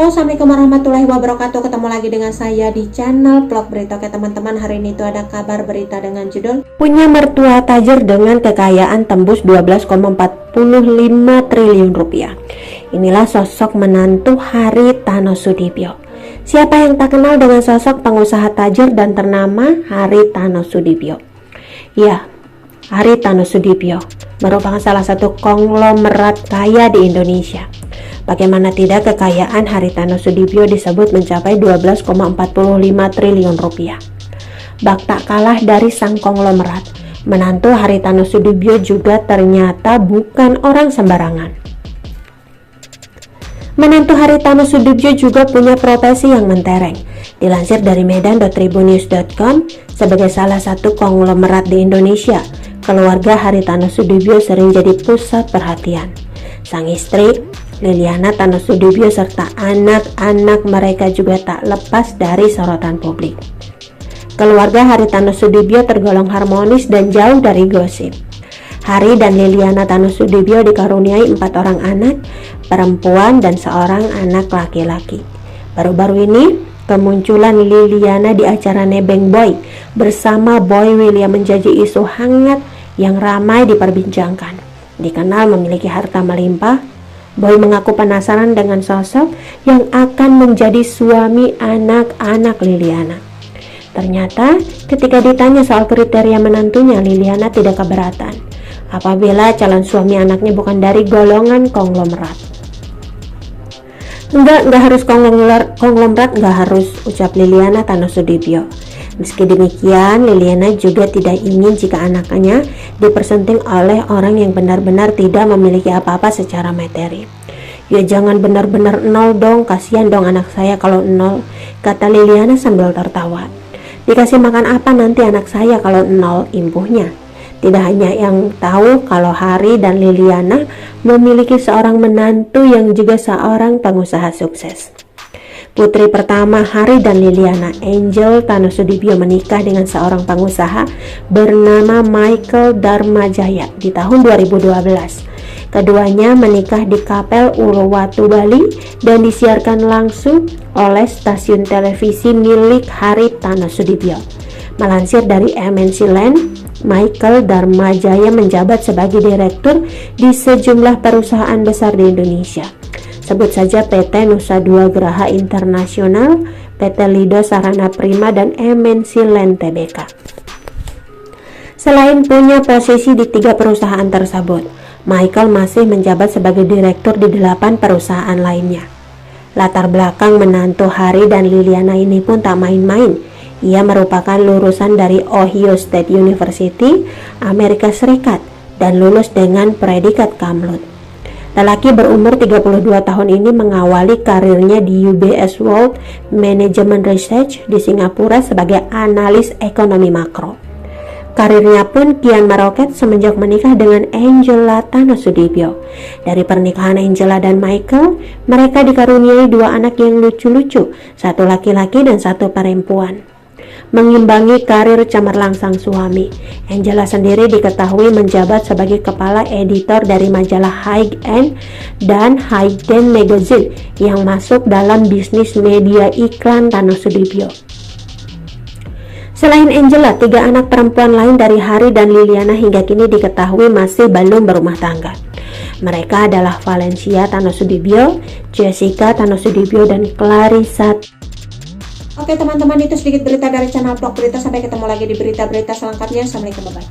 Halo, assalamualaikum warahmatullahi wabarakatuh. Ketemu lagi dengan saya di channel Vlog Berita. Oke teman-teman, hari ini itu ada kabar berita dengan judul punya mertua tajir dengan kekayaan tembus 12,45 triliun rupiah. Inilah sosok menantu Haritano Sudibyo. Siapa yang tak kenal dengan sosok pengusaha tajir dan ternama Haritano Sudibyo? Ya, Haritano Sudibyo merupakan salah satu konglomerat kaya di Indonesia. Bagaimana tidak, kekayaan Haritano Sudibyo disebut mencapai 12,45 triliun rupiah. Bak tak kalah dari sang konglomerat, menantu Haritano Sudibyo juga ternyata bukan orang sembarangan. Menantu Haritano Sudibyo juga punya profesi yang mentereng. Dilansir dari medan.tribunnews.com, sebagai salah satu konglomerat di Indonesia, keluarga Haritano Sudibyo sering jadi pusat perhatian. Sang istri, Liliana Tano Sudibyo, serta anak-anak mereka juga tak lepas dari sorotan publik. Keluarga Haritano Sudibyo tergolong harmonis dan jauh dari gosip. Hari dan Liliana Tano Sudibyo dikaruniai 4 orang anak perempuan dan seorang anak laki-laki. Baru-baru ini, kemunculan Liliana di acara Nebeng Boy bersama Boy William menjadi isu hangat yang ramai diperbincangkan. Dikenal memiliki harta melimpah, Boy mengaku penasaran dengan sosok yang akan menjadi suami anak-anak Liliana. Ternyata ketika ditanya soal kriteria menantunya, Liliana tidak keberatan apabila calon suami anaknya bukan dari golongan konglomerat. Enggak harus konglomerat, enggak harus, ucap Liliana Tano Sudibyo. Meski demikian, Liliana juga tidak ingin jika anaknya dipersenting oleh orang yang benar-benar tidak memiliki apa-apa secara materi. Ya jangan benar-benar nol dong, kasihan dong anak saya kalau nol, kata Liliana sambil tertawa. Dikasih makan apa nanti anak saya kalau nol, impuhnya. Tidak hanya yang tahu kalau Hari dan Liliana memiliki seorang menantu yang juga seorang pengusaha sukses. Putri pertama Hari dan Liliana, Angel Tano Sudibyo, menikah dengan seorang pengusaha bernama Michael Darmajaya di tahun 2012. Keduanya menikah di Kapel Uluwatu, Bali dan disiarkan langsung oleh stasiun televisi milik Haritano Sudibyo. Melansir dari MNC Land, Michael Darmajaya menjabat sebagai direktur di sejumlah perusahaan besar di Indonesia. Sebut saja PT Nusa Dua Geraha Internasional, PT Lido Sarana Prima, dan MNC Land Tbk. Selain punya posisi di 3 perusahaan tersebut, Michael masih menjabat sebagai direktur di 8 perusahaan lainnya. Latar belakang menantu Hari dan Liliana ini pun tak main-main. Ia merupakan lulusan dari Ohio State University, Amerika Serikat, dan lulus dengan predikat Kamlut. Lelaki berumur 32 tahun ini mengawali karirnya di UBS World Management Research di Singapura sebagai analis ekonomi makro. Karirnya pun kian meroket semenjak menikah dengan Angela Tano Sudibyo. Dari pernikahan Angela dan Michael, mereka dikaruniai 2 anak yang lucu-lucu, 1 laki-laki dan 1 perempuan. Mengimbangi karir cemerlang sang suami, Angela sendiri diketahui menjabat sebagai kepala editor dari majalah High End dan High End Magazine yang masuk dalam bisnis media iklan Tano Sudibyo. Selain Angela, 3 anak perempuan lain dari Hari dan Liliana hingga kini diketahui masih belum berumah tangga. Mereka adalah Valencia Tano Sudibyo, Jessica Tano Sudibyo, dan Clarissa. Oke teman-teman, itu sedikit berita dari channel Vlog Berita. Sampai ketemu lagi di berita-berita selengkapnya. Assalamualaikum, bye-bye.